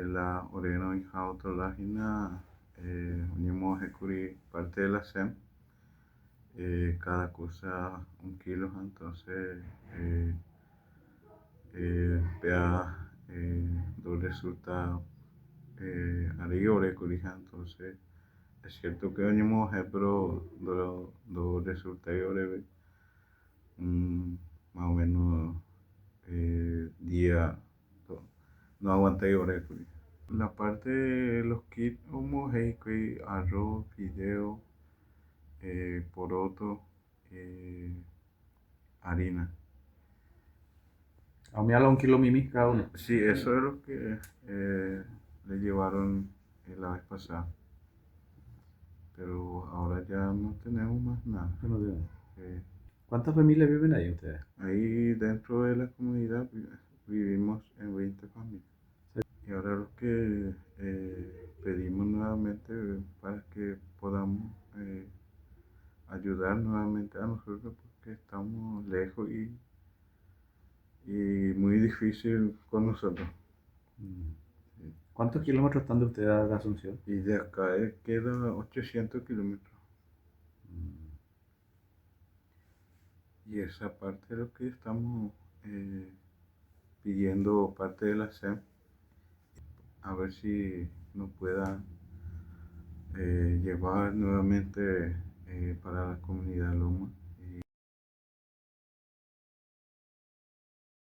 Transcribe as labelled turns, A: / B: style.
A: La oreno y Jautolagina, unimos parte de la SEM, cada cosa 1 kilo, entonces vea dos resultados entonces es cierto que unimos pero dos resultados breve, más o menos día, no aguanta y orécoli. La parte de los kits homogénicos, arroz, fideo, poroto, harina.
B: Aumíala 1 kilo mimi cada uno.
A: Sí, eso es lo que le llevaron la vez pasada. Pero ahora ya no tenemos más nada.
B: Bueno, Dios.
A: Eh,
B: ¿Cuántas familias viven ahí ustedes?
A: Ahí dentro de la comunidad vivimos en 20 familias. Y ahora lo que pedimos nuevamente para que podamos ayudar nuevamente a nosotros porque estamos lejos y muy difícil con nosotros. Sí.
B: ¿Cuántos kilómetros están de ustedes a la Asunción?
A: Y de acá queda 800 kilómetros. Y esa parte es lo que estamos pidiendo parte de la SEM, a ver si nos pueda llevar nuevamente para la comunidad Loma.